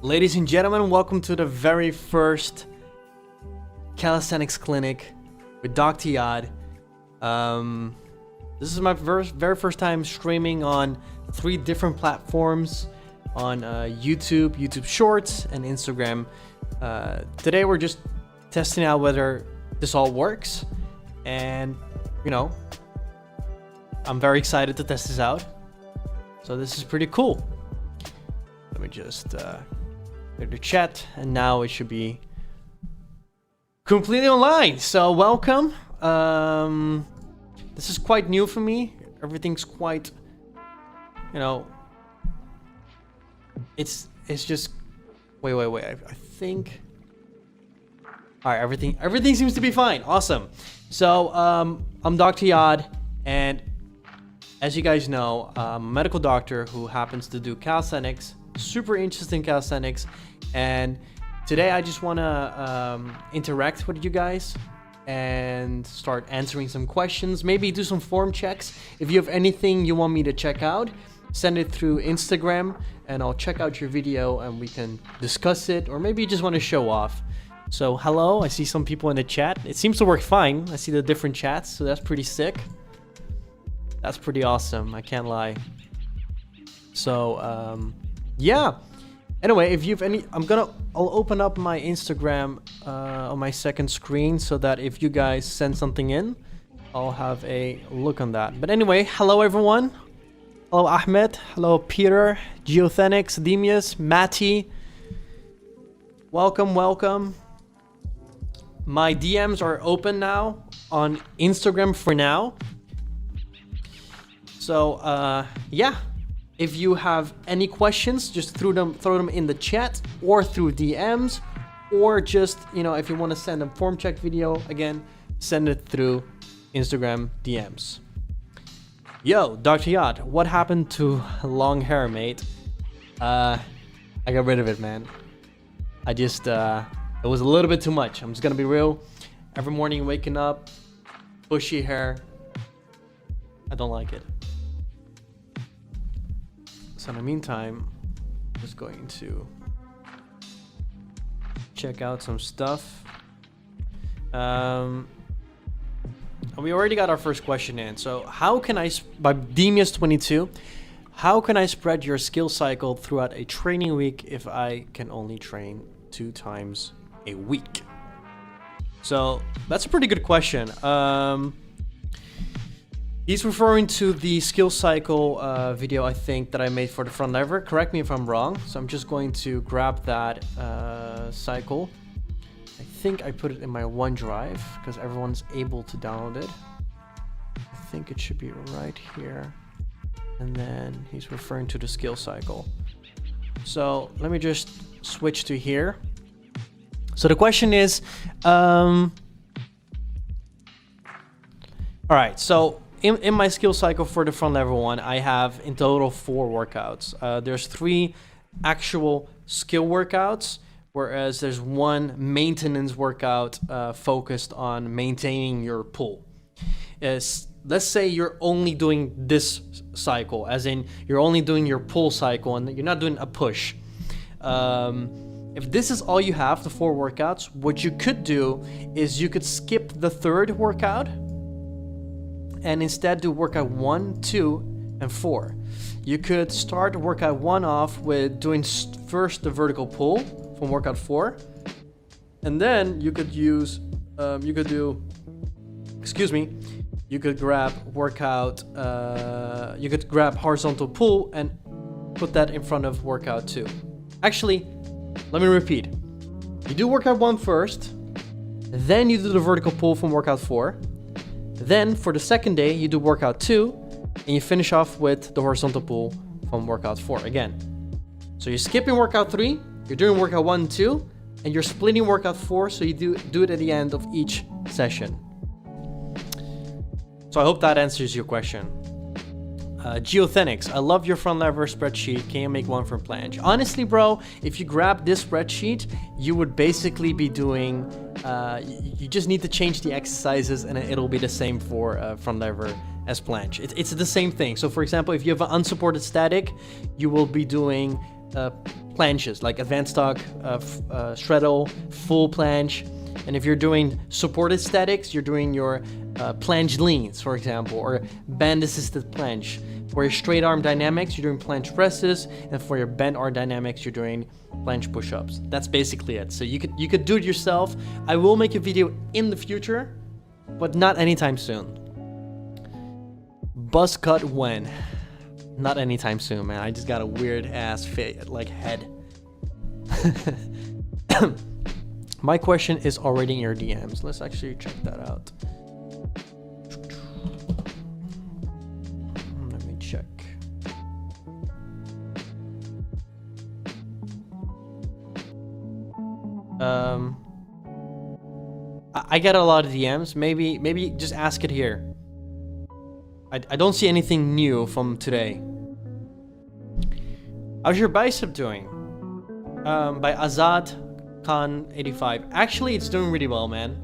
Ladies and gentlemen, welcome to the very first calisthenics clinic with Dr. Yaad. This is my very first time streaming on 3 different platforms on YouTube Shorts, and Instagram. Today we're just testing out whether this all works, and I'm very excited to test this out. So this is pretty cool. Let me just go to chat, and now it should be completely online. So welcome. This is quite new for me. Everything's quite, it's just wait. I think. All right, everything seems to be fine. Awesome. So I'm Dr. Yaad, and as you guys know, I'm a medical doctor who happens to do calisthenics. Super interesting calisthenics, and today I just want to interact with you guys and start answering some questions, maybe do some form checks. If you have anything you want me to check out, send it through Instagram and I'll check out your video and we can discuss it, or maybe you just want to show off. So hello, I see some people in the chat. It seems to work fine. I see the different chats, so that's pretty sick. That's pretty awesome, I can't lie. So yeah, anyway, if you've any, I'll open up my Instagram on my second screen so that if you guys send something in, I'll have a look on that. But anyway, hello everyone. Hello Ahmed, hello Peter, Geothenics, Demius, Matty. Welcome. My DMs are open now on Instagram for now. So yeah. If you have any questions, just throw them in the chat or through DMs, or just, if you want to send a form check video, again, send it through Instagram DMs. Yo, Dr. Yaad, what happened to long hair, mate? I got rid of it, man. I just, it was a little bit too much. I'm just gonna be real. Every morning waking up, bushy hair. I don't like it. So in the meantime, I'm just going to check out some stuff. We already got our first question in. So how can I, by Demius22, how can I spread your skill cycle throughout a training week if I can only train 2 times a week? So that's a pretty good question. He's referring to the skill cycle video, I think, that I made for the front lever. Correct me if I'm wrong. So I'm just going to grab that cycle. I think I put it in my OneDrive because everyone's able to download it. I think it should be right here. And then he's referring to the skill cycle. So let me just switch to here. So the question is, all right, so in my skill cycle for the front lever one, I have in total 4 workouts. There's 3 actual skill workouts, whereas there's 1 maintenance workout focused on maintaining your pull. Let's say you're only doing this cycle, as in you're only doing your pull cycle and you're not doing a push. If this is all you have, the 4 workouts, what you could do is you could skip the 3rd workout and instead do workout 1, 2, and 4. You could start workout 1 off with doing first the vertical pull from workout 4, and then you could use, you could grab workout, you could grab horizontal pull and put that in front of workout 2. Actually, let me repeat. You do workout 1 first, then you do the vertical pull from workout 4. Then for the second day, you do workout 2, and you finish off with the horizontal pull from workout 4 again. So you're skipping workout 3, you're doing workout 1 and 2, and you're splitting workout 4, so you do it at the end of each session. So I hope that answers your question. Geothenics, I love your front lever spreadsheet. Can you make one for planche? Honestly, bro, if you grab this spreadsheet, you would basically be doing, you just need to change the exercises and it'll be the same for front lever as planche. It's the same thing. So for example, if you have an unsupported static, you will be doing planches, like advanced tuck, straddle, full planche. And if you're doing supported statics, you're doing your planche leans, for example, or band assisted planche. For your straight arm dynamics, you're doing planche presses, and for your bent arm dynamics, you're doing planche push-ups. That's basically it. So you could do it yourself. I will make a video in the future, but not anytime soon. Buzz cut when? Not anytime soon, man. I just got a weird ass like head. My question is already in your DMs. Let's actually check that out. Let me check. I get a lot of DMs. Maybe just ask it here. I don't see anything new from today. How's your bicep doing? By Azad Khan 85. Actually, it's doing really well, man.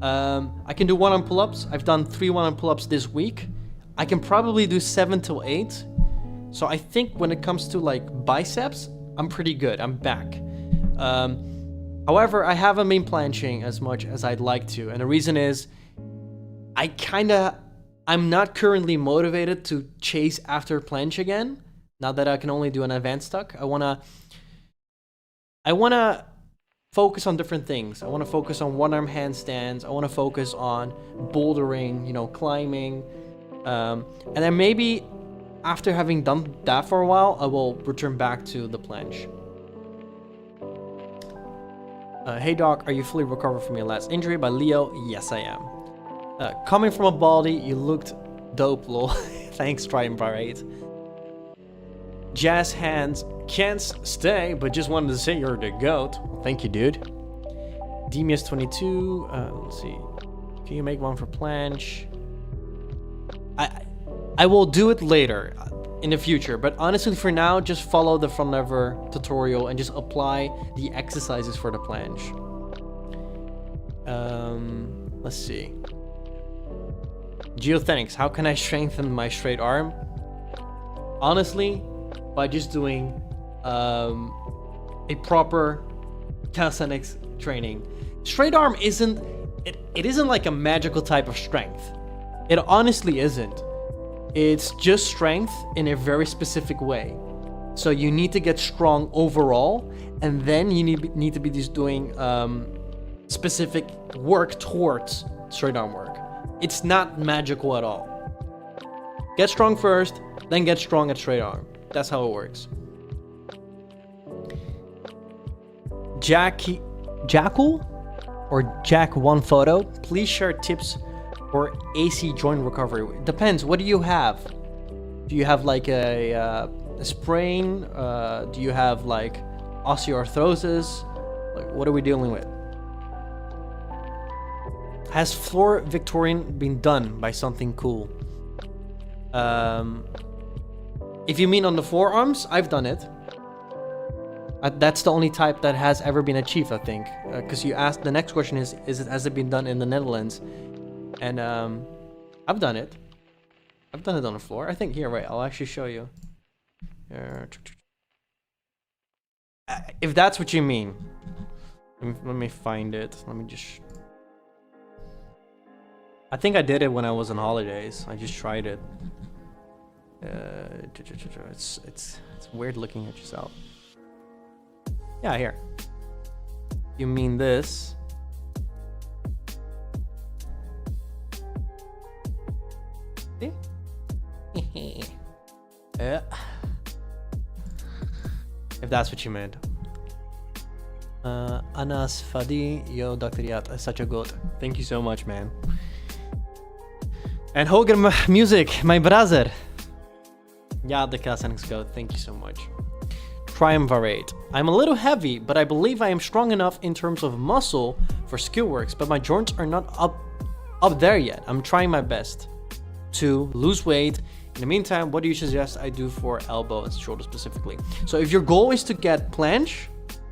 I can do 1-arm pull-ups. I've done 3 1-arm pull-ups this week. I can probably do 7 till 8. So I think when it comes to like biceps, I'm pretty good. I'm back. However, I haven't been planching as much as I'd like to, and the reason is I'm not currently motivated to chase after planche again. Now that I can only do an advanced tuck, I wanna focus on different things. I wanna focus on 1-arm handstands. I wanna focus on bouldering, climbing, and then maybe after having done that for a while, I will return back to the planche. Hey doc, are you fully recovered from your last injury? By Leo, yes I am. Coming from a baldy, you looked dope, lol. Thanks, Triumvirate. Jazz hands, can't stay, but just wanted to say you're the GOAT. Thank you, dude. Demius22, let's see. Can you make one for planche? I will do it later, in the future, but honestly for now, just follow the front lever tutorial and just apply the exercises for the planche. Let's see. Calisthenics, how can I strengthen my straight arm? Honestly, by just doing a proper calisthenics training. Straight arm isn't like a magical type of strength. It honestly isn't. It's just strength in a very specific way. So you need to get strong overall, and then you need to be just doing specific work towards straight arm work. It's not magical at all. Get strong first, then get strong at straight arm. That's how it works. Jackal or Jack One Photo, please share tips for AC joint recovery. Depends. What do you have? Do you have like a sprain? Do you have like osteoarthrosis? Like, what are we dealing with? Has floor Victorian been done by something cool? If you mean on the forearms, I've done it. That's the only type that has ever been achieved, I think. Because you asked, the next question has it been done in the Netherlands? And I've done it. I've done it on the floor. I think here, right? I'll actually show you. If that's what you mean, let me find it. Let me just. I think I did it when I was on holidays. I just tried it. It's weird looking at yourself. Yeah, here. You mean this? See? Yeah. If that's what you meant. Anas Fadi, yo, Dr. Yaad, such a goat. Thank you so much, man. And Hogan Music, my brother. Yeah, the Calisthenics goat. Thank you so much. Triumvirate. I'm a little heavy, but I believe I am strong enough in terms of muscle for skill works, but my joints are not up there yet. I'm trying my best to lose weight. In the meantime, what do you suggest I do for elbow and shoulder specifically? So if your goal is to get planche,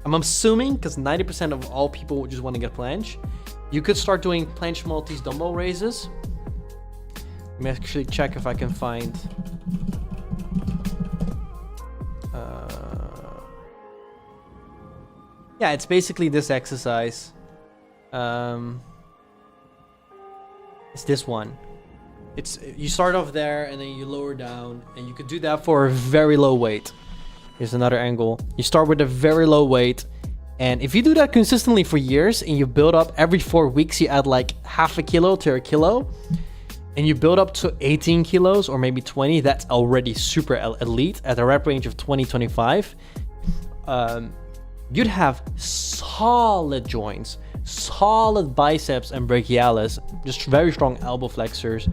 I'm assuming, because 90% of all people just want to get planche, you could start doing planche multis dumbbell raises. Let me actually check if I can find yeah, it's basically this exercise. It's this one. It's you start off there and then you lower down, and you could do that for a very low weight. Here's another angle. You start with a very low weight, and if you do that consistently for years and you build up every 4 weeks, you add like half a kilo to a kilo, and you build up to 18 kilos or maybe 20, that's already super elite at a rep range of 20-25. You'd have solid joints, solid biceps and brachialis, just very strong elbow flexors,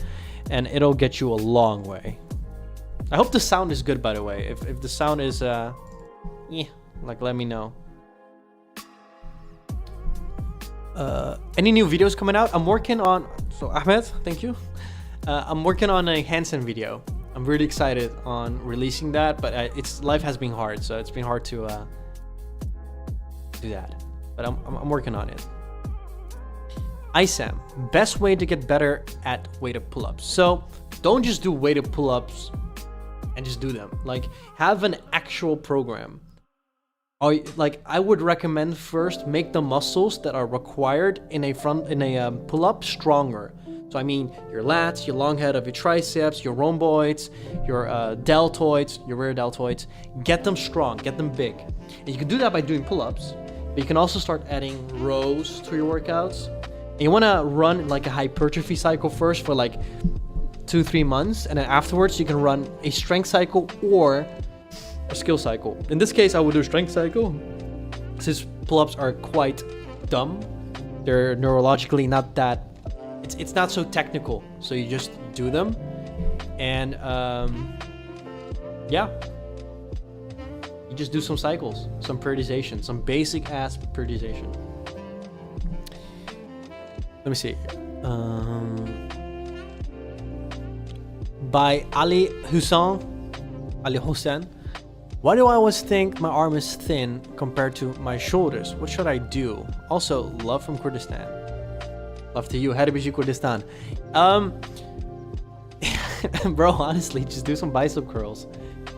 and it'll get you a long way. I hope the sound is good, by the way. If the sound is, like, let me know. Any new videos coming out? I'm working on, so Ahmed, thank you. I'm working on a handstand video. I'm really excited on releasing that, but life has been hard, so it's been hard to do that. But I'm working on it. ISAM, best way to get better at weighted pull-ups. So don't just do weighted pull-ups and just do them. Like, have an actual program. Or, like, I would recommend first make the muscles that are required in a pull-up stronger. So I mean your lats, your long head of your triceps, your rhomboids, your deltoids, your rear deltoids. Get them strong, get them big. And you can do that by doing pull-ups, but you can also start adding rows to your workouts. And you want to run like a hypertrophy cycle first for like 2-3 months, and then afterwards you can run a strength cycle or a skill cycle. In this case, I would do a strength cycle since pull-ups are quite dumb. They're neurologically not that. It's not so technical, so you just do them, and yeah, you just do some cycles, some periodization, some basic ass periodization. Let me see. By Ali Hussein. Why do I always think my arm is thin compared to my shoulders? What should I do? Also, love from Kurdistan. Love to you. Haribiji Kurdistan. Bro, honestly, just do some bicep curls.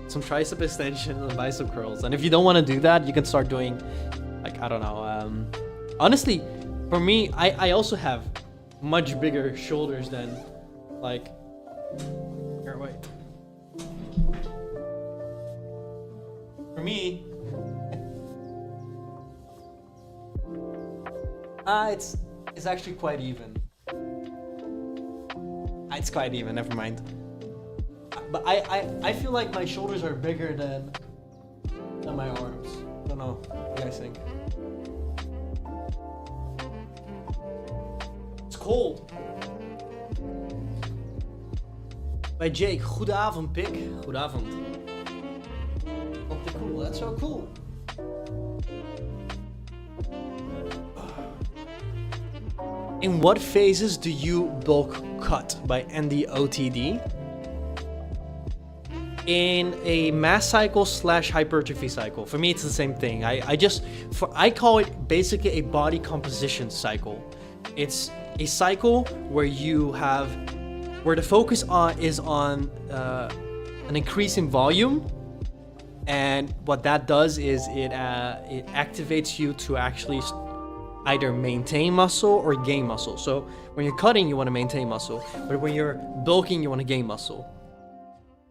Some tricep extension and bicep curls. And if you don't want to do that, you can start doing, like, I don't know. Honestly, for me, I also have much bigger shoulders than, like, here, wait. For me, it's actually quite even. It's quite even, never mind. But I feel like my shoulders are bigger than my arms. I don't know. What do you guys think? It's cold. Bij Jake, goedenavond pik. Goedenavond. Oh, cool. That's so cool. In what phases do you bulk cut? By Andy OTD. In a mass cycle / hypertrophy cycle. For me, it's the same thing. I call it basically a body composition cycle. It's a cycle where the focus is on an increase in volume, and what that does is it activates you to actually either maintain muscle or gain muscle. So when you're cutting, you want to maintain muscle, but when you're bulking, you want to gain muscle.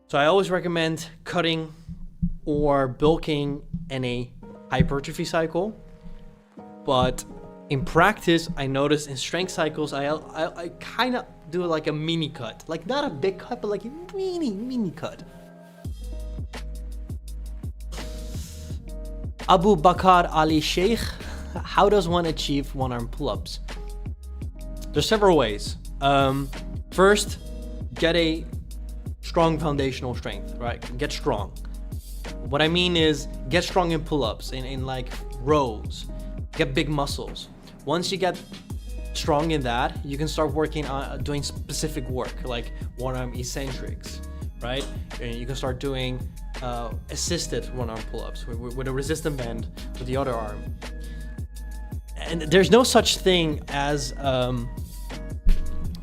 So I always recommend cutting or bulking in a hypertrophy cycle, but in practice, I noticed in strength cycles, I kind of do like a mini cut, like not a big cut, but like a mini cut. Abu Bakr Ali Sheikh, how does one achieve one-arm pull-ups? There's several ways. First, get a strong foundational strength, right? Get strong. What I mean is get strong in pull-ups, in like rows. Get big muscles. Once you get strong in that, you can start working on doing specific work, like one-arm eccentrics, right? And you can start doing assisted one-arm pull-ups with a resistant band with the other arm. And there's no such thing as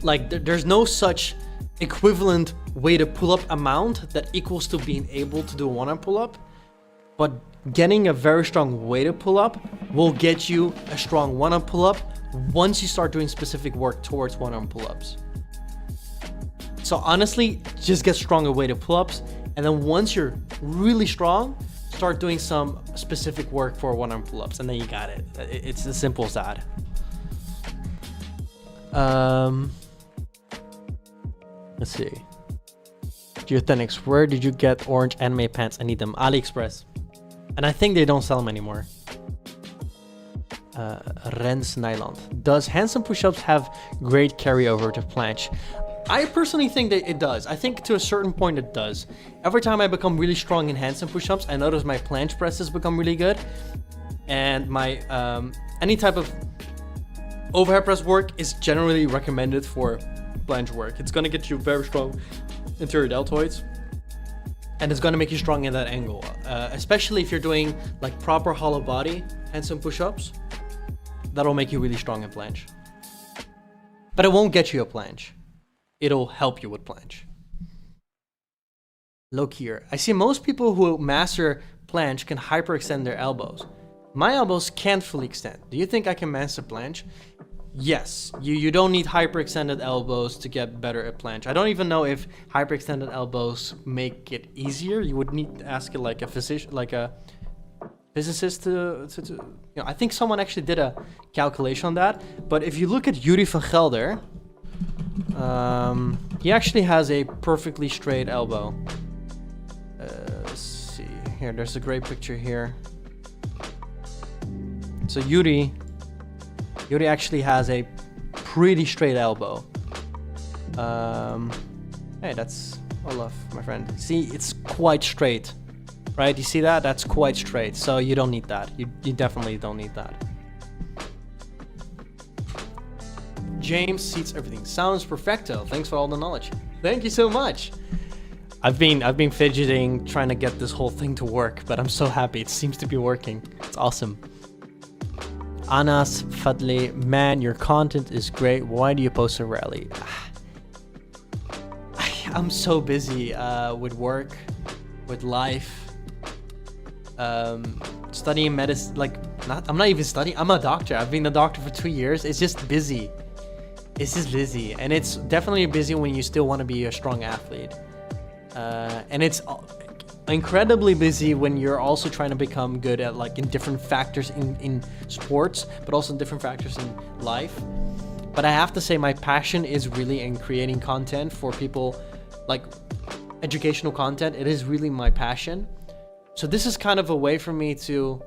there's no such equivalent weighted pull-up amount that equals to being able to do a one-arm pull-up. but getting a very strong weighted pull-up will get you a strong one-arm pull-up once you start doing specific work towards one-arm pull-ups. So honestly, just get stronger weighted pull-ups, and then once you're really strong, start doing some specific work for one-arm pull-ups, and then you got it. It's as simple as that. Let's see. Calisthenics, where did you get orange anime pants? I need them. AliExpress. And I think they don't sell them anymore. Rens Nyland. Does handstand push-ups have great carryover to planche? I personally think that it does. I think to a certain point it does. Every time I become really strong in handstand push-ups, I notice my planche presses become really good. And my any type of overhead press work is generally recommended for planche work. It's gonna get you very strong interior deltoids, and it's gonna make you strong in that angle. Especially if you're doing like proper hollow body handstand push-ups, that'll make you really strong in planche. But it won't get you a planche. It'll help you with planche. Look here. I see most people who master planche can hyperextend their elbows. My elbows can't fully extend. Do you think I can master planche? Yes. You don't need hyperextended elbows to get better at planche. I don't even know if hyperextended elbows make it easier. You would need to ask it like a physician, like a physicist to you know, I think someone actually did a calculation on that. But if you look at Yuri van Gelder, he actually has a perfectly straight elbow. Let's see here. There's a great picture here. So Yuri actually has a pretty straight elbow. Hey, that's Olaf, my friend. See, it's quite straight, right? You see that? That's quite straight. So you don't need that. You definitely don't need that. James seats everything. Sounds perfecto. Thanks for all the knowledge. Thank you so much. I've been fidgeting trying to get this whole thing to work, but I'm so happy. It seems to be working. It's awesome. Anas Fadli, man, your content is great. Why do you post so rarely? I'm so busy with work, with life, studying medicine. Like, I'm not even studying. I'm a doctor. I've been a doctor for 2 years. It's just busy. It's just busy, and it's definitely busy when you still want to be a strong athlete. And it's incredibly busy when you're also trying to become good at like in different factors in sports, but also in different factors in life. But I have to say my passion is really in creating content for people, like educational content. It is really my passion. So this is kind of a way for me to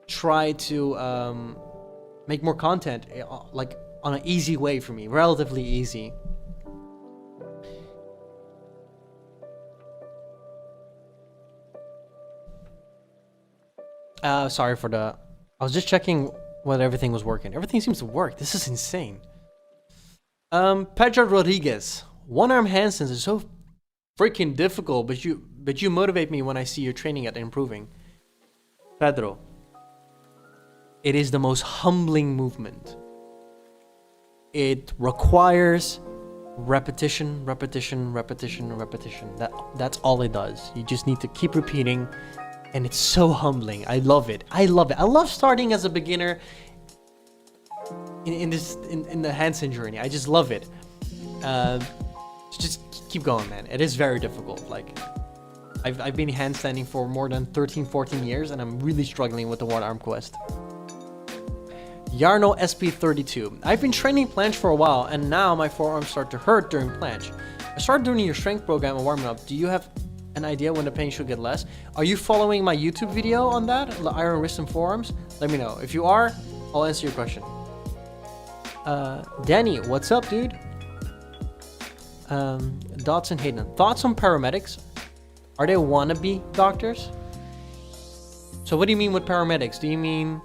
try to make more content, like on an easy way for me, relatively easy. Sorry for the... I was just checking whether everything was working. Everything seems to work. This is insane. Pedro Rodriguez. One-arm handstands is so freaking difficult, but you motivate me when I see your training at improving. Pedro. It is the most humbling movement. It requires repetition, repetition, repetition, repetition. That's all it does. You just need to keep repeating. And it's so humbling. I love it. I love it. I love starting as a beginner in the handstand journey. I just love it. Just keep going, man. It is very difficult. Like, I've been handstanding for more than 13, 14 years, and I'm really struggling with the one arm quest. Yarno SP32. I've been training planche for a while, and now my forearms start to hurt during planche. I started doing your strength program and warming up. Do you have an idea when the pain should get less? Are you following my YouTube video on that, the iron wrist and forearms? Let me know. If you are, I'll answer your question. Danny, what's up, dude? Dodson Hayden, thoughts on paramedics? Are they wannabe doctors? So what do you mean with paramedics? Do you mean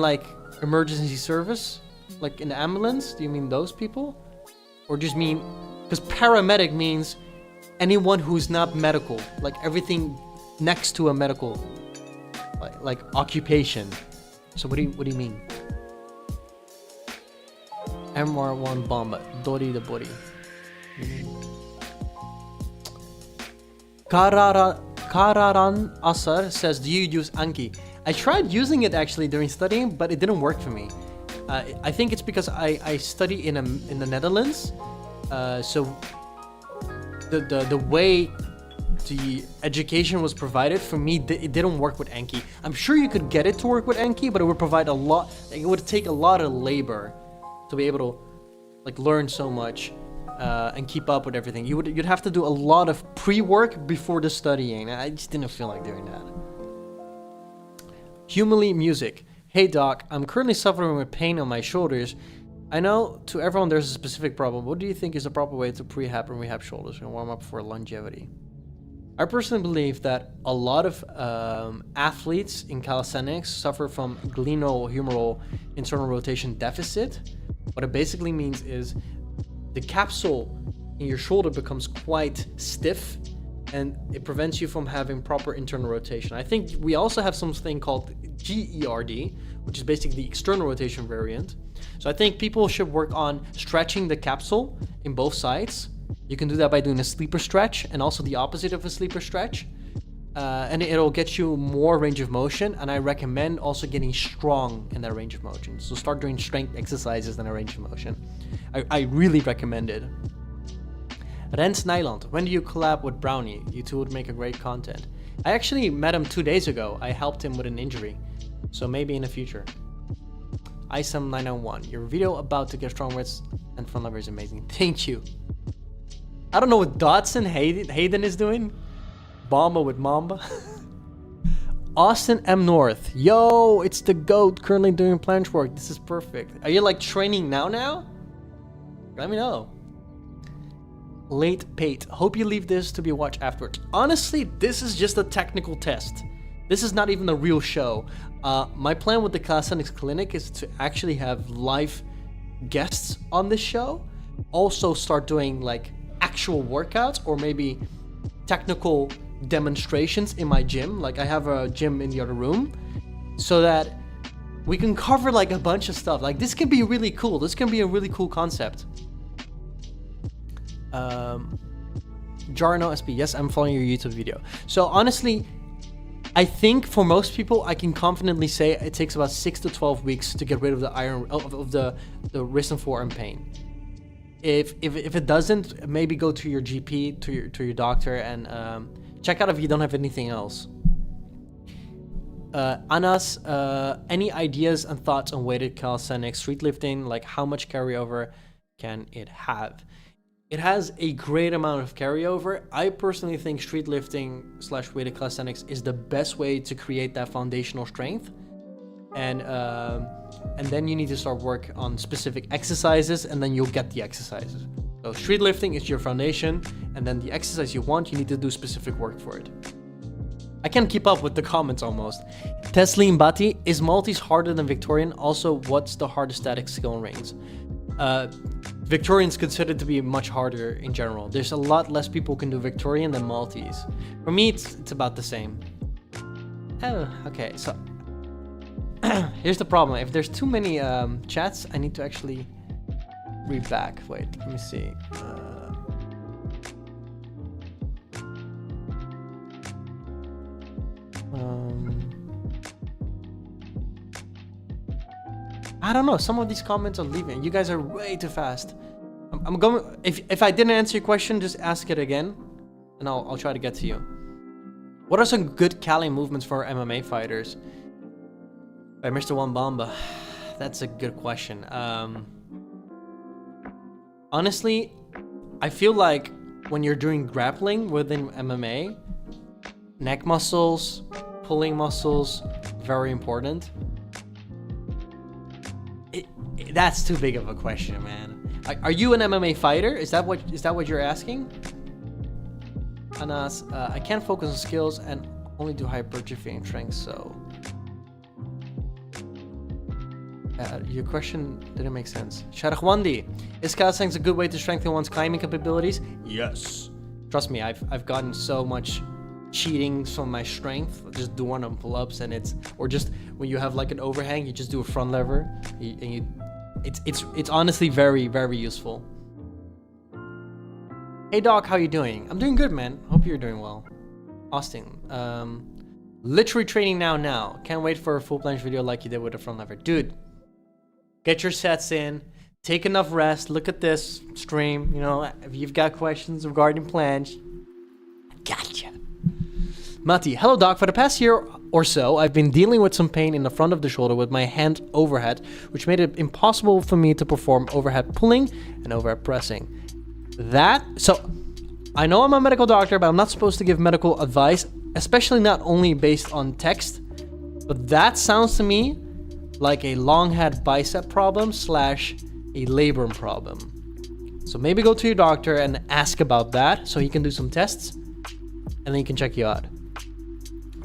like emergency service, like in the ambulance? Do you mean those people, or just mean? Because paramedic means anyone who's not medical, like everything next to a medical, like occupation. So what do you mean? MR1 bomb, Dori the body. Kararan Asar says, do you use Anki? I tried using it actually during studying, but it didn't work for me. I think it's because I study in the Netherlands, so the way the education was provided for me, it didn't work with Anki. I'm sure you could get it to work with Anki, but it would provide a lot. It would take a lot of labor to be able to like learn so much and keep up with everything. You'd have to do a lot of pre-work before the studying. I just didn't feel like doing that. Humanly Music. Hey doc, I'm currently suffering with pain on my shoulders. I know to everyone there's a specific problem. What do you think is the proper way to prehab and rehab shoulders and warm up for longevity? I personally believe that a lot of athletes in calisthenics suffer from glenohumeral internal rotation deficit. What it basically means is the capsule in your shoulder becomes quite stiff and it prevents you from having proper internal rotation. I think we also have something called GERD, which is basically the external rotation variant. So I think people should work on stretching the capsule in both sides. You can do that by doing a sleeper stretch and also the opposite of a sleeper stretch. And it'll get you more range of motion. And I recommend also getting strong in that range of motion. So start doing strength exercises in a range of motion. I really recommend it. Rens Nyland, when do you collab with Brownie? You two would make a great content. I actually met him 2 days ago. I helped him with an injury. So maybe in the future. Isam991, your video about to get strong words and fun lover is amazing. Thank you. I don't know what Dotson Hayden is doing. Bomba with Mamba. Austin M. North. Yo, it's the GOAT currently doing planche work. This is perfect. Are you like training now? Let me know. Late Pate. Hope you leave this to be watched afterwards. Honestly, this is just a technical test. This is not even the real show. My plan with the Calisthenics Clinic is to actually have live guests on this show. Also start doing like actual workouts or maybe technical demonstrations in my gym. Like I have a gym in the other room so that we can cover like a bunch of stuff. Like this can be really cool. This can be a really cool concept. Jarno SB, yes, I'm following your YouTube video. So honestly, I think for most people, I can confidently say it takes about 6 to 12 weeks to get rid of the the wrist and forearm pain. If it doesn't, maybe go to your GP, to your doctor, and check out if you don't have anything else. Anas, any ideas and thoughts on weighted calisthenics, street lifting? Like how much carryover can it have? It has a great amount of carryover. I personally think street lifting / weighted calisthenics is the best way to create that foundational strength. And then you need to start work on specific exercises, and then you'll get the exercises. So street lifting is your foundation, and then the exercise you want, you need to do specific work for it. I can't keep up with the comments almost. Teslim Bati, is Maltese harder than Victorian? Also, what's the hardest static skill in rings? Victorian's considered to be much harder in general. There's a lot less people who can do Victorian than Maltese. For me, it's about the same. Oh, okay, so here's the problem. If there's too many chats, I need to actually read back. Wait, let me see. I don't know. Some of these comments are leaving. You guys are way too fast. I'm going. If I didn't answer your question, just ask it again, and I'll try to get to you. What are some good Cali movements for MMA fighters? By Mr. Wambamba. That's a good question. Honestly, I feel like when you're doing grappling within MMA, neck muscles, pulling muscles, very important. That's too big of a question, man. Are you an MMA fighter? Is that what you're asking? Anas, I can't focus on skills and only do hypertrophy and strength, so your question didn't make sense. Sharakhwandi, is calisthenics a good way to strengthen one's climbing capabilities? Yes. Trust me, I've gotten so much cheating from my strength. Just do one on pull-ups, and or just when you have like an overhang, you just do a front lever, it's honestly very, very useful. Hey doc, how you doing? I'm doing good, man. Hope you're doing well. Austin. Literally training now. Can't wait for a full planche video like you did with the front lever. Dude, get your sets in. Take enough rest. Look at this stream. You know, if you've got questions regarding planche, gotcha. Mati, hello doc. For the past year or so, I've been dealing with some pain in the front of the shoulder with my hand overhead, which made it impossible for me to perform overhead pulling and overhead pressing. So I know I'm a medical doctor, but I'm not supposed to give medical advice, especially not only based on text, but that sounds to me like a long head bicep problem / a labrum problem. So maybe go to your doctor and ask about that so he can do some tests and then you can check you out.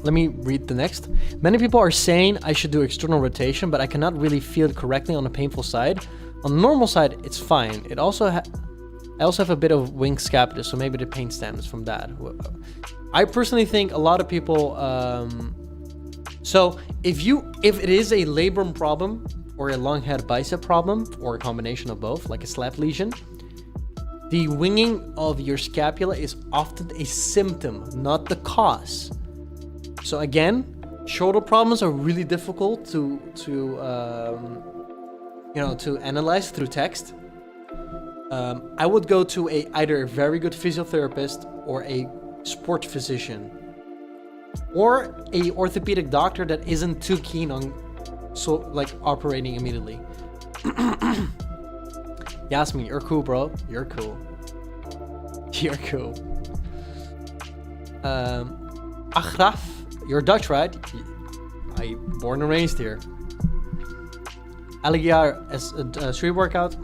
Let me read the next. Many people are saying I should do external rotation, but I cannot really feel it correctly on the painful side. On the normal side, it's fine. I also have a bit of wing scaputus, so maybe the pain stems from that. I personally think a lot of people, so if it is a labrum problem or a long head bicep problem or a combination of both, like a slap lesion, the winging of your scapula is often a symptom, not the cause. So again, shoulder problems are really difficult to analyze through text. I would go to either a very good physiotherapist or a sport physician or a orthopedic doctor that isn't too keen on operating immediately. Yasmin, you're cool, bro. You're cool. You're cool. Achraf, you're Dutch, right? I born and raised here. Aligar as a street workout.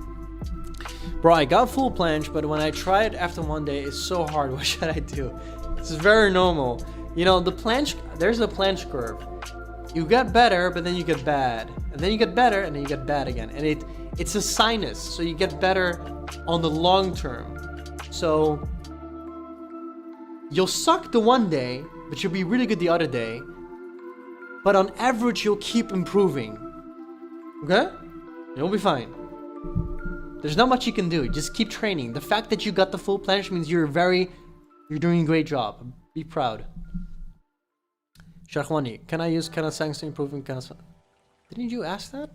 Bro, I got full planche, but when I tried after one day, it's so hard. What should I do? This is very normal. You know, there's a planche curve. You get better, but then you get bad. And then you get better, and then you get bad again. And it's a sinus, so you get better on the long term. So you'll suck the one day, but you'll be really good the other day. But on average, you'll keep improving. Okay? You'll be fine. There's not much you can do. Just keep training. The fact that you got the full planche means you're doing a great job. Be proud. Sharkhwani, can I use calisthenics to improve in calisthenics? Didn't you ask that?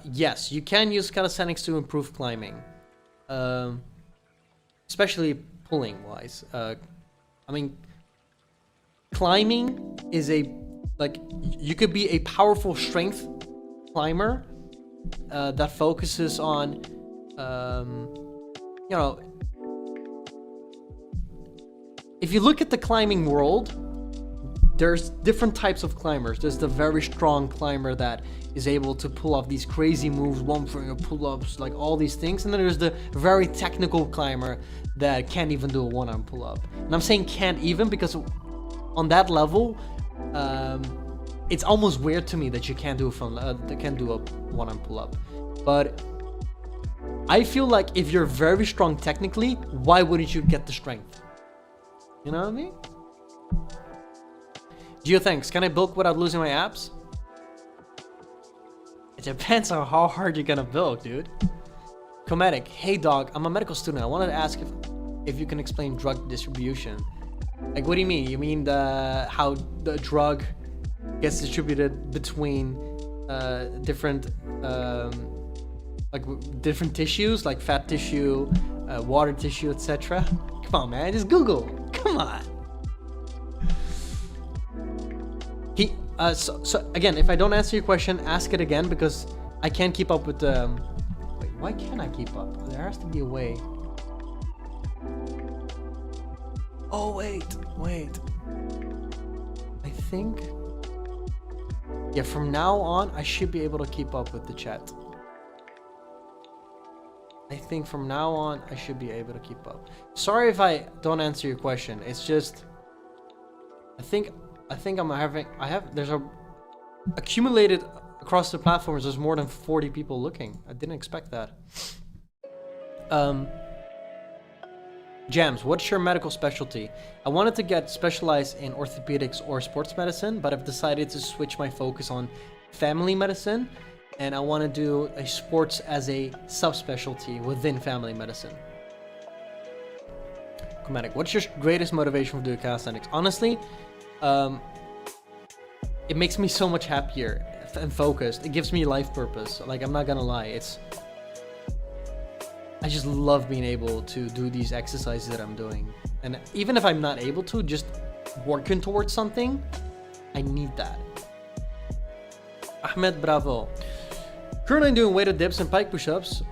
Yes, you can use calisthenics to improve climbing. Especially pulling wise. I mean, climbing is you could be a powerful strength climber that focuses on, if you look at the climbing world, there's different types of climbers. There's the very strong climber that is able to pull off these crazy moves, one finger pull-ups, like all these things. And then there's the very technical climber that can't even do a one-arm pull-up. And I'm saying can't even because on that level, it's almost weird to me that you can't do a one-arm pull-up. But I feel like if you're very strong technically, why wouldn't you get the strength? You know what I mean? Geo, thanks. Can I bulk without losing my abs? It depends on how hard you're gonna bulk, dude. Cometic, hey dog, I'm a medical student. I wanted to ask if you can explain drug distribution. Like, what do you mean? You mean how the drug gets distributed between different tissues, like fat tissue, water tissue, etc. Come on, man, just Google. Come on. So again, if I don't answer your question, ask it again because I can't keep up with the. Wait, why can't I keep up? There has to be a way. Oh wait. I think. Yeah, from now on, I should be able to keep up with the chat. I think from now on, I should be able to keep up. Sorry if I don't answer your question. It's just, I think there's accumulated across the platforms, there's more than 40 people looking. I didn't expect that. Jams, what's your medical specialty? I wanted to get specialized in orthopedics or sports medicine, but I've decided to switch my focus on family medicine, and I want to do a sports as a subspecialty within family medicine. Comatic, what's your greatest motivation for doing calisthenics? Honestly, it makes me so much happier and focused. It gives me life purpose. Like, I'm not gonna lie, I just love being able to do these exercises that I'm doing. And even if I'm not able to, just working towards something, I need that. Ahmed, bravo. Currently doing weighted dips and pike push-ups.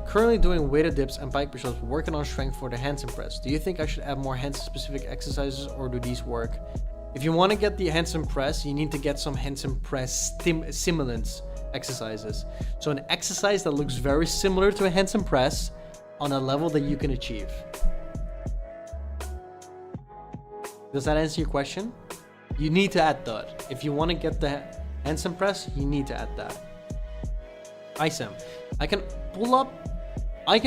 Currently doing weighted dips and pike push-ups, working on strength for the handstand press. Do you think I should add more handstand specific exercises, or do these work? If you want to get the handstand press, you need to get some handstand press stimulants exercises. So an exercise that looks very similar to a handstand press on a level that you can achieve. Does that answer your question? You need to add that. If you want to get the handstand press, you need to add that. ISM. I can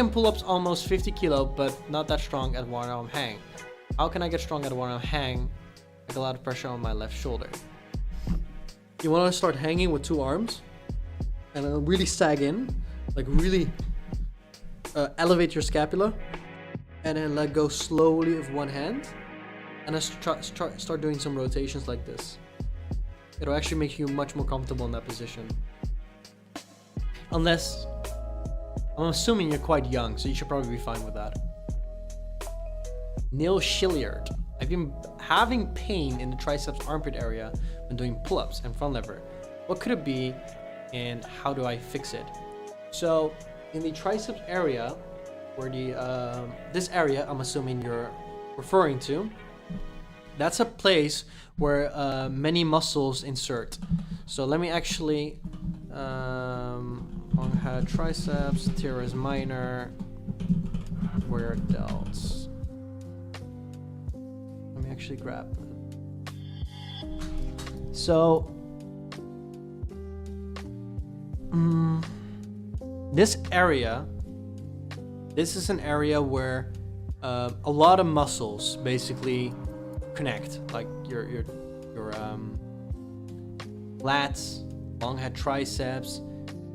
pull ups almost 50 kilo, but not that strong at one arm hang. How can I get strong at one arm hang? Like a lot of pressure on my left shoulder. You want to start hanging with 2 arms and then really sag in, like really elevate your scapula, and then let go slowly of one hand, and then start doing some rotations like this. It'll actually make you much more comfortable in that position. Unless, I'm assuming you're quite young, so you should probably be fine with that. Neil Shilliard. I've been having pain in the triceps armpit area when doing pull-ups and front lever. What could it be, and how do I fix it? So in the triceps area, where this area I'm assuming you're referring to, that's a place where many muscles insert. So let me actually long head triceps, teres minor, rear delts. Let me actually grab it. So this area, this is an area where a lot of muscles basically connect, like your lats, long head triceps,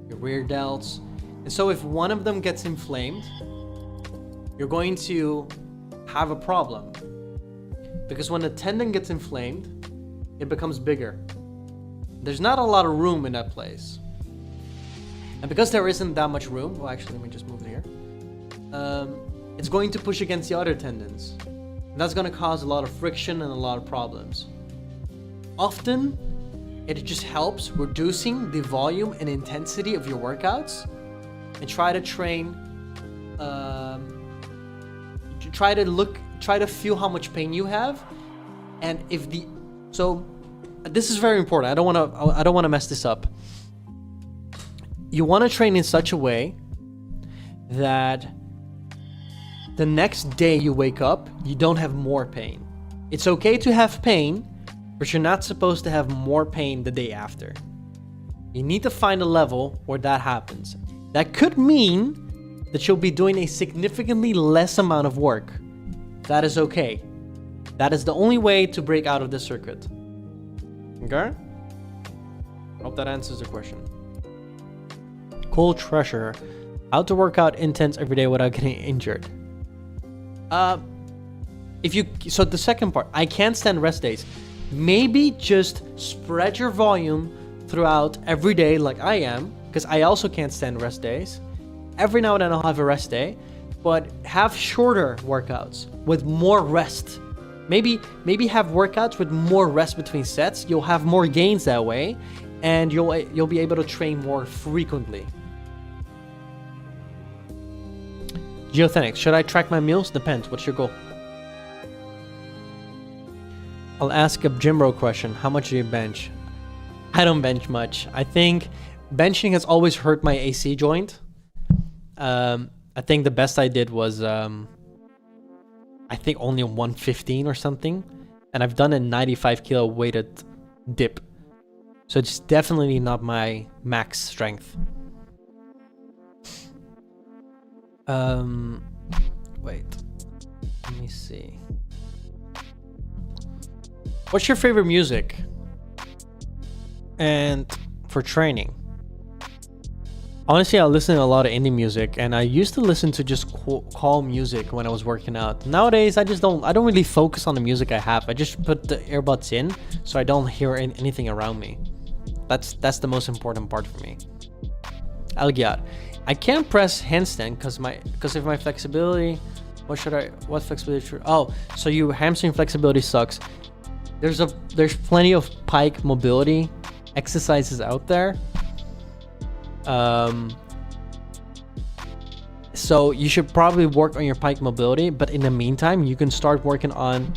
your rear delts. And so if one of them gets inflamed, you're going to have a problem, because when the tendon gets inflamed, it becomes bigger. There's not a lot of room in that place. And because there isn't that much room, well, actually, let me just move it here. It's going to push against the other tendons. And that's going to cause a lot of friction and a lot of problems. Often, it just helps reducing the volume and intensity of your workouts, and try to train, try to feel how much pain you have. And so this is very important. I don't want to mess this up. You want to train in such a way that the next day you wake up, you don't have more pain. It's okay to have pain, but you're not supposed to have more pain the day after. You need to find a level where that happens. That could mean that you'll be doing a significantly less amount of work. That is okay. That is the only way to break out of this circuit. Okay? Hope that answers the question. Cool Treasure. How to work out intense every day without getting injured. So the second part, I can't stand rest days. Maybe just spread your volume throughout every day like I am, because I also can't stand rest days. Every now and then I'll have a rest day, but have shorter workouts with more rest. Maybe have workouts with more rest between sets. You'll have more gains that way, and you'll be able to train more frequently. Geothenics, should I track my meals? Depends. What's your goal? I'll ask a gym bro question. How much do you bench? I don't bench much. I think benching has always hurt my AC joint. I think the best I did was, I think only 115 or something. And I've done a 95 kilo weighted dip. So it's definitely not my max strength. Wait. Let me see. What's your favorite music? And for training? Honestly, I listen to a lot of indie music, and I used to listen to just calm music when I was working out. Nowadays, I don't really focus on the music I have. I just put the earbuds in so I don't hear anything around me. That's the most important part for me. Yaad, I can't press handstand because of my flexibility. What flexibility? Oh, so your hamstring flexibility sucks. There's plenty of pike mobility exercises out there. So you should probably work on your pike mobility, but in the meantime, you can start working on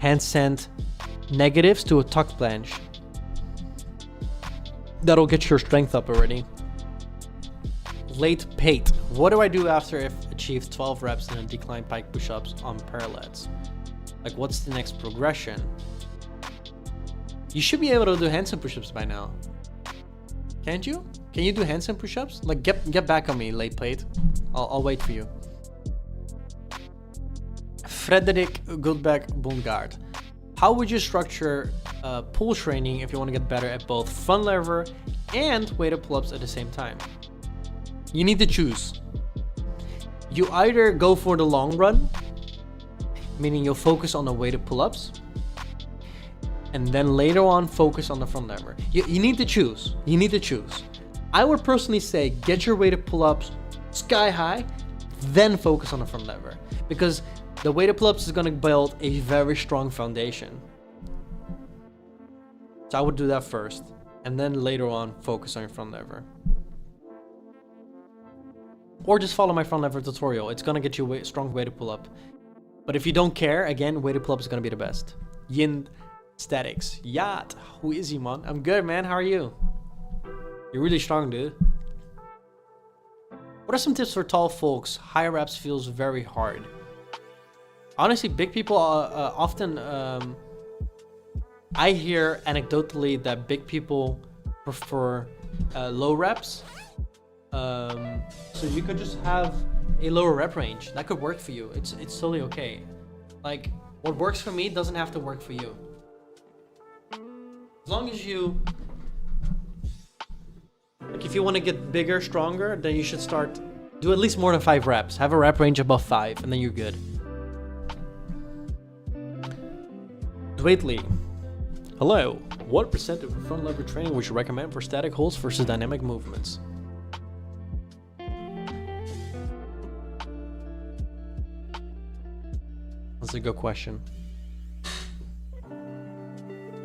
handstand negatives to a tuck planche. That'll get your strength up already. Late Pate. What do I do after I've achieved 12 reps in a decline pike push-ups on parallettes? Like, what's the next progression? You should be able to do handstand push-ups by now. Can't you? Can you do handstand push-ups? Like, get back on me, Late Plate. I'll wait for you. Frederick Goodbeck Bongard. How would you structure pull training if you want to get better at both front lever and weighted pull-ups at the same time? You need to choose. You either go for the long run, meaning you'll focus on the weighted pull-ups, and then later on focus on the front lever. You need to choose. You need to choose. I would personally say get your weighted pull-ups sky high, then focus on the front lever, because the weighted pull-ups is going to build a very strong foundation. So I would do that first, and then later on focus on your front lever. Or just follow my front lever tutorial. It's going to get you a strong weighted pull-up. But if you don't care, again, weighted pull-up is going to be the best. Yin Statics. Yaad. Who is he, man? I'm good, man. How are you? You're really strong, dude. What are some tips for tall folks? High reps feels very hard. Honestly, big people often... I hear anecdotally that big people prefer low reps. So you could just have a lower rep range. That could work for you. It's totally okay. Like, what works for me doesn't have to work for you. As long as you... Like, if you want to get bigger, stronger, then you should do at least more than 5 reps. Have a rep range above 5, and then you're good. Dwaytley. Hello. What percent of front lever training would you recommend for static holds versus dynamic movements? That's a good question.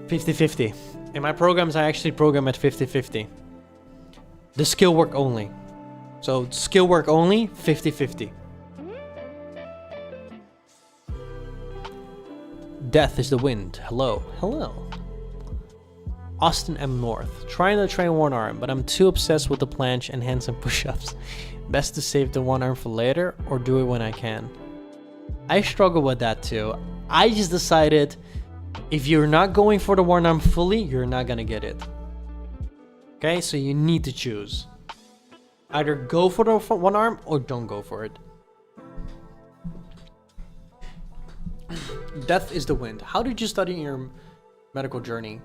50-50. In my programs, I actually program at 50-50. The skill work only. So skill work only, 50-50. Death is the wind. Hello. Hello. Austin M. North. Trying to train one arm, but I'm too obsessed with the planche and handstand push-ups. Best to save the one arm for later or do it when I can. I struggle with that too. I just decided if you're not going for the one arm fully, you're not gonna get it. Okay, so you need to choose. Either go for the one arm or don't go for it. Death is the wind. How did you study in your medical journey?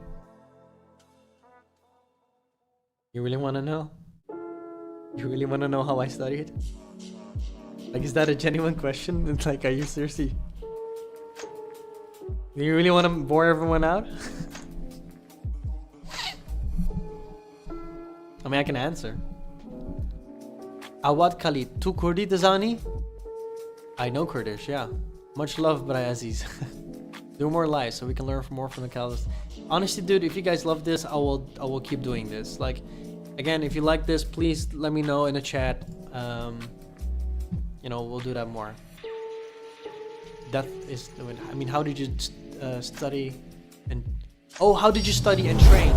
You really want to know? You really want to know how I studied? Like, is that a genuine question? It's like, are you seriously? Do you really want to bore everyone out? I mean, I can answer. Awad Khalid, tu Kurdi Dazani? I know Kurdish, yeah. Much love, Bray Aziz. Do more lives so we can learn more from the Calisthenics. Honestly, dude, if you guys love this, I will keep doing this. Like, again, if you like this, please let me know in the chat. You know, we'll do that more. That is, I mean, how did you study and... Oh, how did you study and train?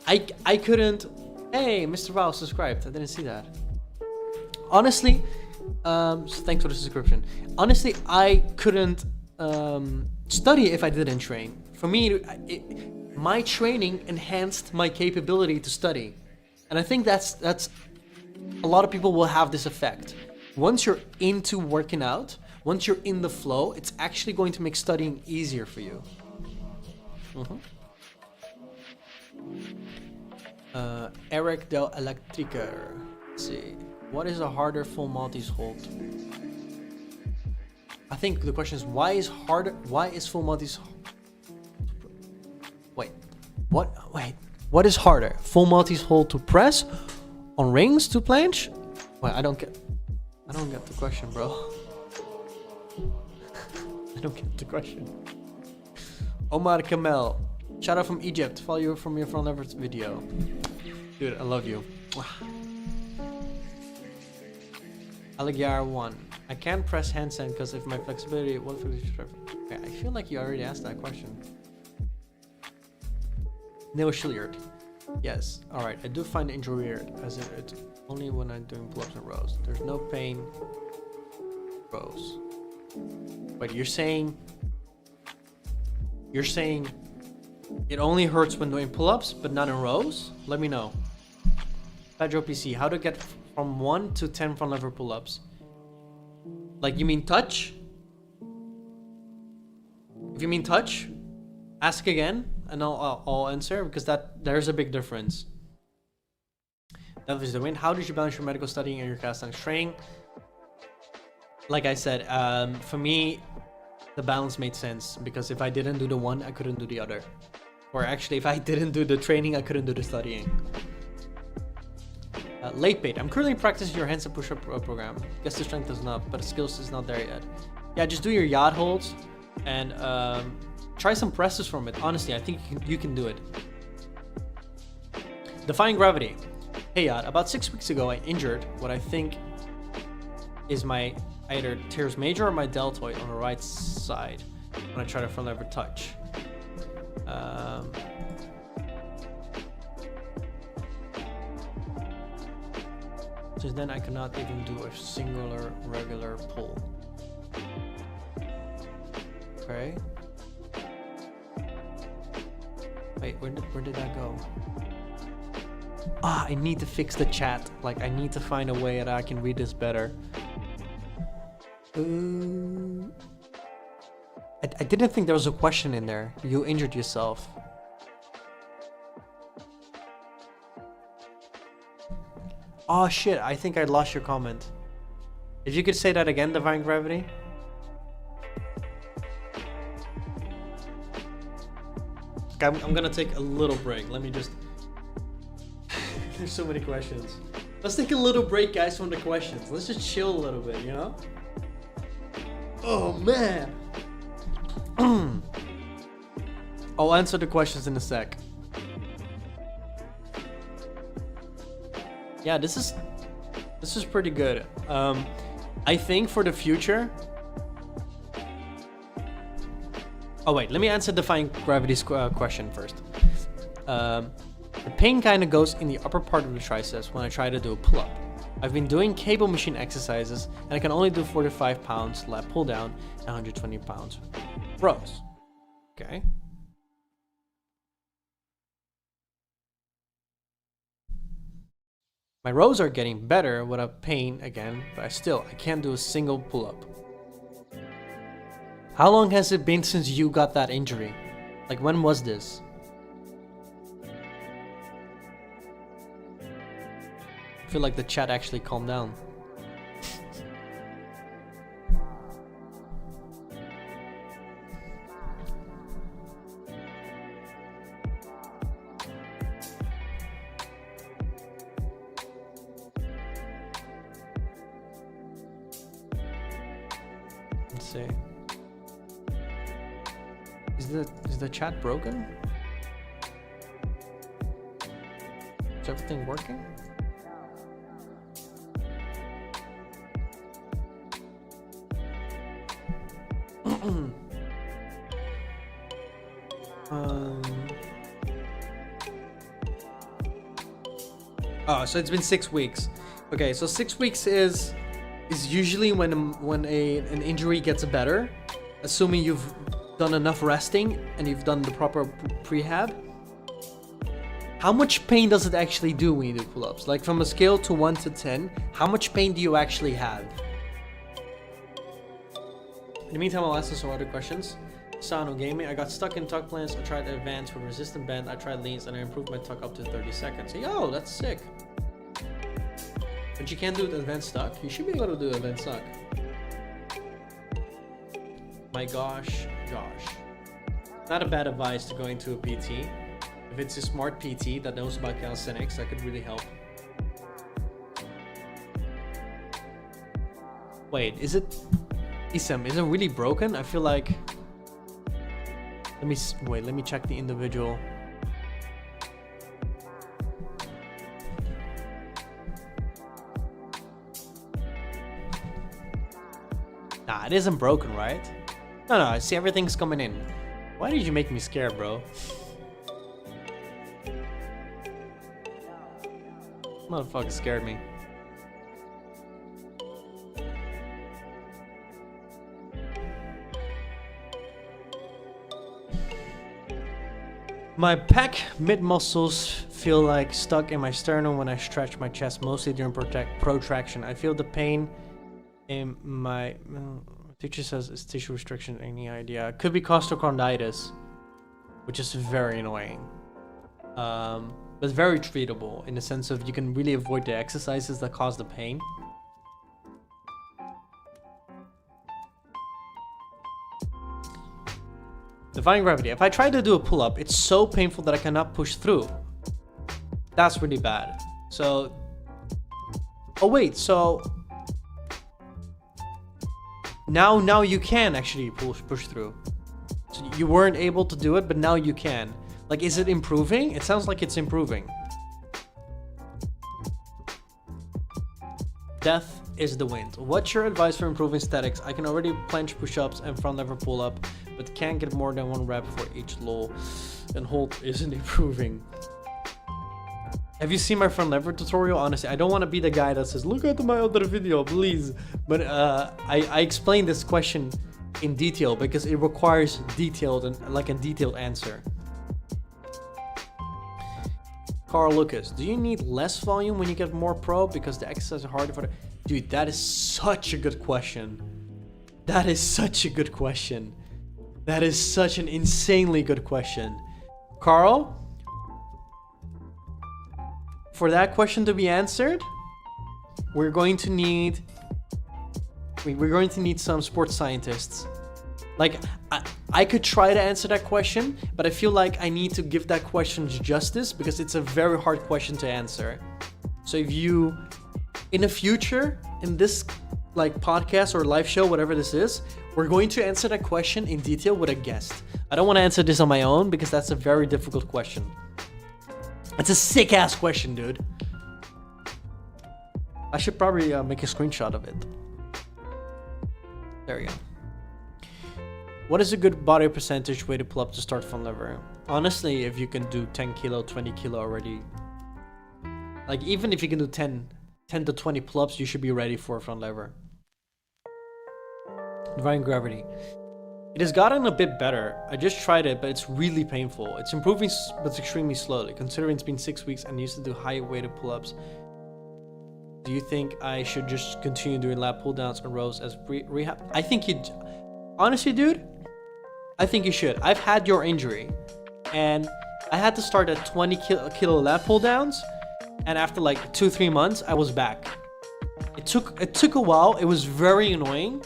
I couldn't... Hey, Mr. Val subscribed. I didn't see that. Honestly, so thanks for the subscription. Honestly, I couldn't study if I didn't train. For me, my training enhanced my capability to study. And I think that's a lot of people will have this effect. Once you're into working out, once you're in the flow, it's actually going to make studying easier for you. Eric Del Electrica. Let's see. What is a harder full Maltese hold? I think the question is why is full Maltese? Wait, what is harder? Full Maltese hold to press on rings to planche? Wait, I don't get the question, bro. I don't get the question. Omar Kamel, shout out from Egypt. Follow you from your front lever video. Dude, I love you. Aligyar 1. I can't press handstand because if my flexibility, what okay, I feel like you already asked that question. Neil Schilliard. Yes. Alright, I do find injury weird, as if it's only when I'm doing pull-ups and rows. There's no pain. Rows. Wait, you're saying it only hurts when doing pull-ups, but not in rows? Let me know. Pedro PC, how to get from 1 to 10 front lever pull-ups? Like, you mean touch? If you mean touch, ask again, and I'll answer, because there's a big difference. That was the win. How did you balance your medical studying and your calisthenics training? Like I said, for me, the balance made sense, because if I didn't do the one, I couldn't do the other. Or actually, if I didn't do the training, I couldn't do the studying. Late bait. I'm currently practicing your handstand push-up program. Guess the strength is not, but the skills is not there yet. Yeah, just do your Yaad holds and try some presses from it. Honestly, I think you can do it. Defying gravity. Hey Yaad, about 6 weeks ago, I injured what I think is my either teres major or my deltoid on the right side when I try to front lever touch. Since then, I cannot even do a singular regular pull. Okay. Wait, where did that go? I need to fix the chat. Like, I need to find a way that I can read this better. I didn't think there was a question in there. You injured yourself. Oh shit, I think I lost your comment. If you could say that again, Divine Gravity. Okay, I'm gonna take a little break. Let me just... There's so many questions. Let's take a little break, guys, from the questions. Let's just chill a little bit, you know? Oh, man. I'll answer the questions in a sec. Yeah, this is pretty good. I think for the future... Oh wait, let me answer Defying Gravity's question first. The pain kind of goes in the upper part of the triceps when I try to do a pull-up. I've been doing cable machine exercises and I can only do 45 pounds lat pull down and 120 pounds rows. Okay. My rows are getting better without pain again, but I can't do a single pull-up. How long has it been since you got that injury? Like, when was this? I feel like the chat actually calmed down. Let's see. Is the chat broken? Is everything working? Oh, so it's been 6 weeks. Okay, so 6 weeks is usually when an injury gets better, assuming you've done enough resting and you've done the proper prehab. How much pain does it actually do when you do pull-ups? Like, from a scale to 1 to 10, how much pain do you actually have? In the meantime, I'll ask you some other questions. Sano Gaming. I got stuck in tuck plans. I tried advanced with resistant bend. I tried leans and I improved my tuck up to 30 seconds. Yo, that's sick. But you can't do advanced tuck. You should be able to do advanced tuck. My gosh. Not a bad advice to go into a PT. If it's a smart PT that knows about calisthenics, that could really help. Wait, is it... Isam, is it really broken? I feel like... Let me check the individual. Nah, it isn't broken, right? No, I see everything's coming in. Why did you make me scared, bro? Motherfucker scared me. My pec mid muscles feel like stuck in my sternum when I stretch my chest, mostly during protraction. I feel the pain in my... teacher says it's tissue restriction. Any idea? Could be costochondritis, which is very annoying. But very treatable in the sense of you can really avoid the exercises that cause the pain. Defying gravity. If I try to do a pull-up, it's so painful that I cannot push through. That's really bad. So... Oh wait, so... Now you can actually push through. So you weren't able to do it, but now you can. Like, is it improving? It sounds like it's improving. Death is the wind. What's your advice for improving statics? I can already planche push-ups and front lever pull-up, but can't get more than one rep for each low. And hold isn't improving. Have you seen my front lever tutorial? Honestly, I don't want to be the guy that says, look at my other video, please. But I explained this question in detail because it requires detailed and like a detailed answer. Carl Lucas, do you need less volume when you get more pro because the exercises are harder for the... Dude, that is such a good question. That is such a good question. That is such an insanely good question. Carl, for that question to be answered, we're going to need some sports scientists. Like, I could try to answer that question, but I feel like I need to give that question justice because it's a very hard question to answer. So if you, in the future, in this like podcast or live show, whatever this is, we're going to answer that question in detail with a guest. I don't want to answer this on my own because that's a very difficult question. It's a sick ass question, dude. I should probably make a screenshot of it. There we go. What is a good body percentage way to pull up to start front lever? Honestly, if you can do 10 kilo, 20 kilo already, like even if you can do 10 to 20 pull-ups, you should be ready for a front lever. Divine gravity. It has gotten a bit better. I just tried it, but it's really painful. It's improving, but extremely slowly. Considering it's been 6 weeks and I used to do high weighted pull-ups, do you think I should just continue doing lat pull-downs and rows as rehab? I think you... Honestly, dude, I think you should. I've had your injury, and I had to start at 20 kilo lat pull-downs, and after like 2-3 months, I was back. It took a while. It was very annoying,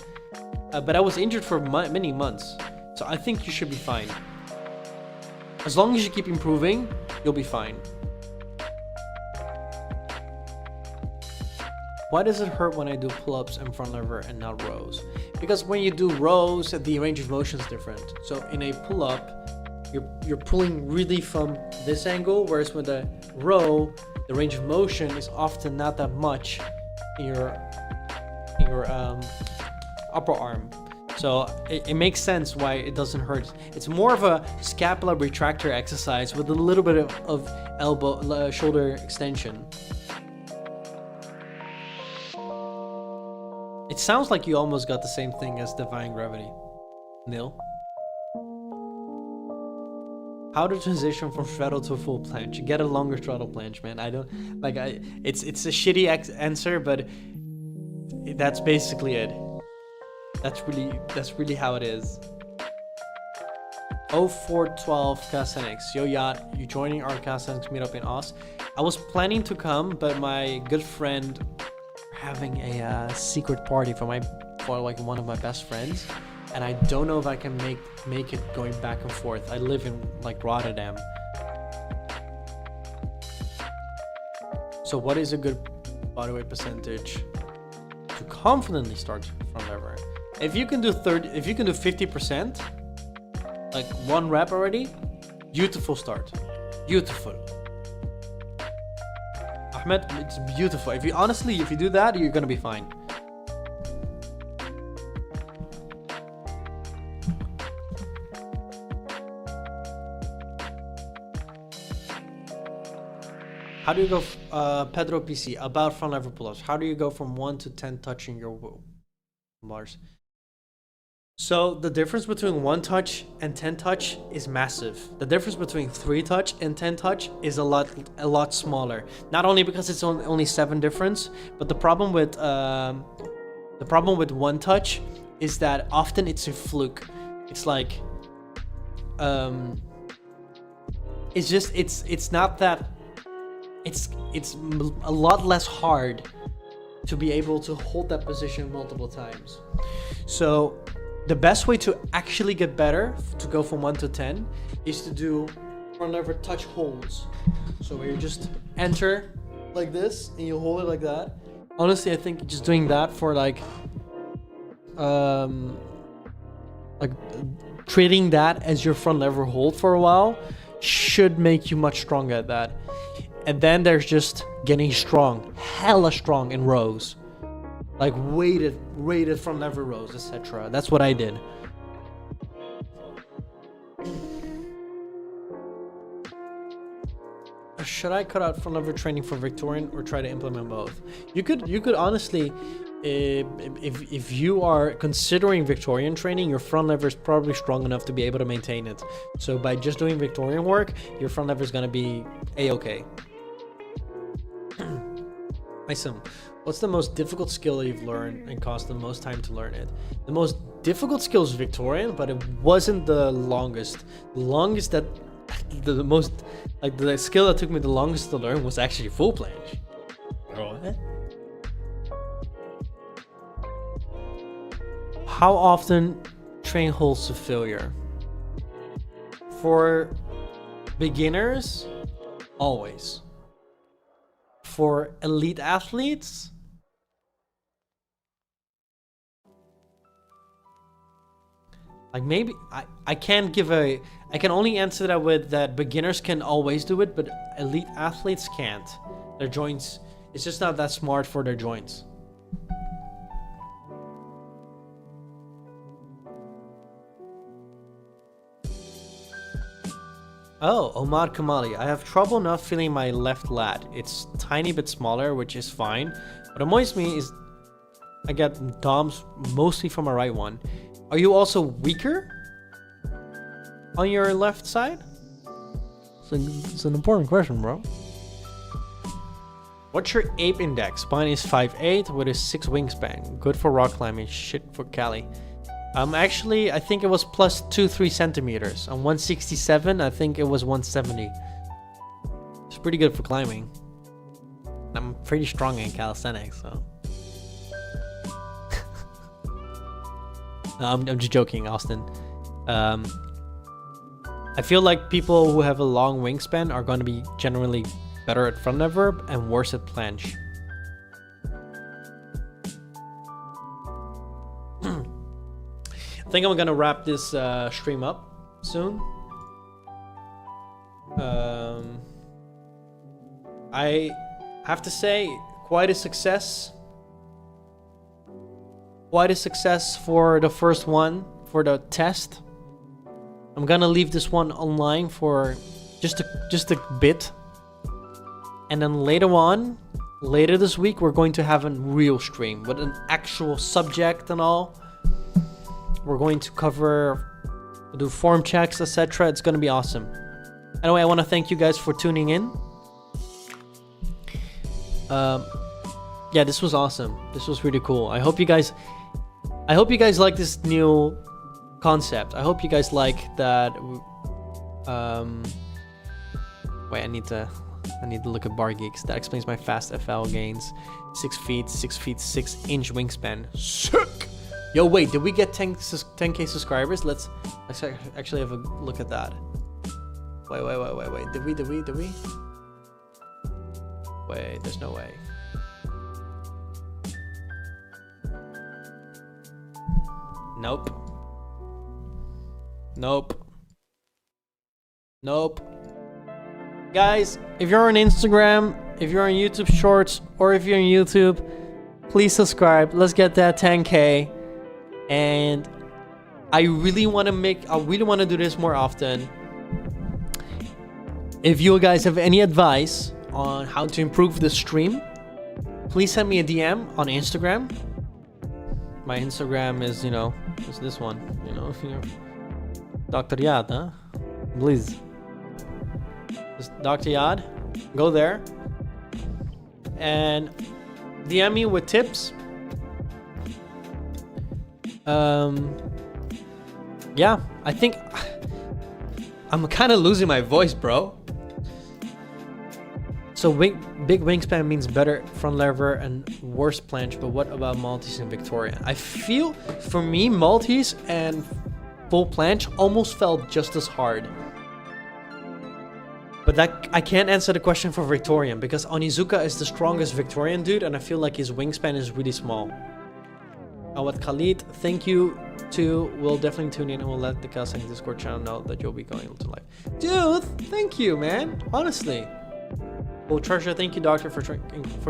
but I was injured for many months, so I think you should be fine. As long as you keep improving, you'll be fine. Why does it hurt when I do pull-ups and front lever and not rows? Because when you do rows, the range of motion is different. So in a pull-up, you're pulling really from this angle, whereas with a row, the range of motion is often not that much in your upper arm. So it makes sense why it doesn't hurt. It's more of a scapular retractor exercise with a little bit of elbow, shoulder extension. It sounds like you almost got the same thing as Defying Gravity. Nil. How to transition from throttle to full planche? Get a longer throttle planche, man. I don't like. It's a shitty answer, but that's basically it. That's really how it is. 0412 Calisthenics. Yo, Yaad, you joining our Calisthenics meetup in Oz? I was planning to come, but my good friend having a secret party for like one of my best friends, and I don't know if I can make it going back and forth. I live in like Rotterdam. So what is a good body weight percentage to confidently start front lever? If you can do 50%, like 1 rep already, beautiful start. Beautiful. Ahmed, it's beautiful. If you do that, you're gonna be fine. How do you go, Pedro PC, about front lever pull-ups? How do you go from 1 to 10 touching your bars? So the difference between 1 touch and 10 touch is massive. The difference between 3 touch and 10 touch is a lot smaller. Not only because it's only 7 difference, but the problem with 1 touch is that often it's a fluke. It's like, it's not that. It's a lot less hard to be able to hold that position multiple times. So the best way to actually get better, to go from 1 to 10, is to do front lever touch holds. So where you just enter like this and you hold it like that. Honestly, I think just doing that for like treating that as your front lever hold for a while should make you much stronger at that. And then there's just getting strong, hella strong in rows. Like weighted front lever rows, etc. That's what I did. Should I cut out front lever training for Victorian or try to implement both? You could honestly, if you are considering Victorian training, your front lever is probably strong enough to be able to maintain it. So by just doing Victorian work, your front lever is gonna be a-okay. Isom, what's the most difficult skill that you've learned and cost the most time to learn it? The most difficult skill is Victorian, but it wasn't the longest. The longest that, the most, like the skill that took me the longest to learn was actually full planche. What? How often train holds to failure? For beginners, always. For elite athletes, like maybe I can't give I can only answer that with that beginners can always do it, but elite athletes can't. Their joints, it's just not that smart for their joints. Oh, Omar Kamali. I have trouble not feeling my left lat. It's tiny bit smaller, which is fine. What annoys me is I get DOMs mostly from my right one. Are you also weaker on your left side? It's an important question, bro. What's your ape index? Mine is 5'8" with a 6 wingspan. Good for rock climbing, shit for Cali. Actually, I think it was plus 2-3 centimeters. On 167, I think it was 170. It's pretty good for climbing. I'm pretty strong in calisthenics, so. No, I'm just joking, Austin. I feel like people who have a long wingspan are going to be generally better at front lever and worse at planche. I think I'm gonna wrap this stream up soon. I have to say, quite a success. Quite a success for the first one, for the test. I'm gonna leave this one online for just a bit. And then later this week, we're going to have a real stream with an actual subject and all. We're going to do form checks, etc. It's going to be awesome. Anyway, I want to thank you guys for tuning in. Yeah, this was awesome. This was really cool. I hope you guys like this new concept. I hope you guys like that. Wait, I need to look at Bar Geeks. That explains my fast FL gains. 6 feet, 6 feet, 6-inch wingspan. Sick! Yo, wait, did we get 10k subscribers? Let's actually have a look at that. Wait. Did we? Wait, there's no way. Nope. Guys, if you're on Instagram, if you're on YouTube Shorts, or if you're on YouTube, please subscribe. Let's get that 10k. And I really want to do this more often. If you guys have any advice on how to improve the stream, please send me a DM on Instagram. My Instagram is, is this one, Dr. Yaad, huh? Please. Just Dr. Yaad. Go there. And DM me with tips. Yeah, I think I'm kind of losing my voice, bro. So big wingspan means better front lever and worse planche, but what about multis and Victorian? I feel, for me, multis and full planche almost felt just as hard. But that I can't answer the question for Victorian, because Onizuka is the strongest Victorian dude, and I feel like his wingspan is really small. Awad Khalid, thank you too. We'll definitely tune in and we'll let the Calisthenics Discord channel know that you'll be going to live. Dude, thank you, man. Honestly. Well, Treasure, thank you, Doctor, for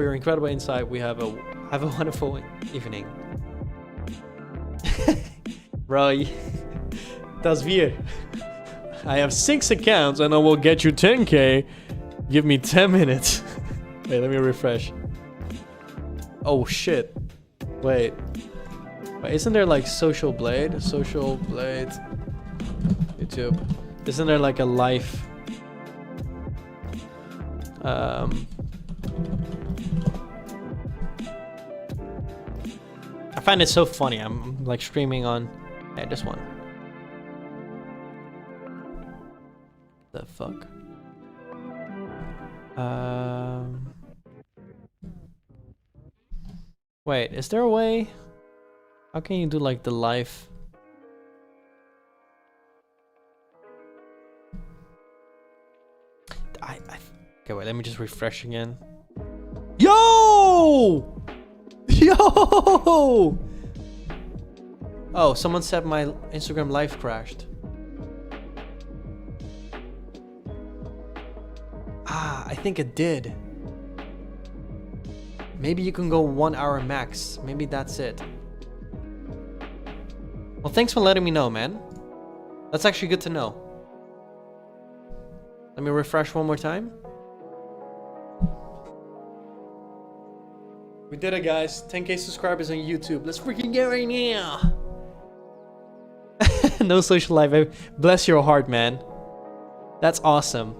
your incredible insight. We have a wonderful evening. Bro, das wir. I have 6 accounts and I will get you 10k. Give me 10 minutes. Wait, let me refresh. Oh shit. Wait, isn't there like Social Blade? YouTube. Isn't there like a life? I find it so funny. I'm like streaming on this one. The fuck? Wait, is there a way? How can you do like the live? Okay, wait, let me just refresh again. Yo! Oh, someone said my Instagram live crashed. I think it did. Maybe you can go 1 hour max. Maybe that's it. Well, thanks for letting me know, man. That's actually good to know. Let me refresh one more time. We did it, guys. 10k subscribers on YouTube. Let's freaking get right now. No social life. Bless your heart, man. That's awesome.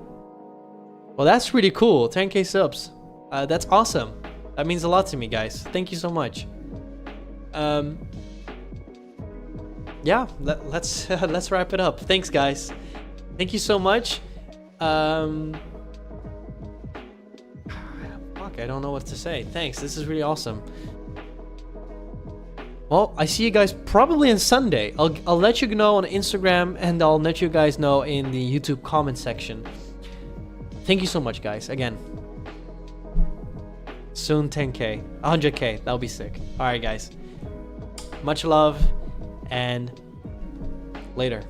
Well, that's really cool. 10k subs. That's awesome. That means a lot to me, guys. Thank you so much. Yeah, let's wrap it up. Thanks, guys. Thank you so much. Fuck, I don't know what to say. Thanks. This is really awesome. Well, I see you guys probably on Sunday. I'll let you know on Instagram, and I'll let you guys know in the YouTube comment section. Thank you so much, guys. Again. Soon 10k. 100k. That'll be sick. Alright, guys. Much love, and later.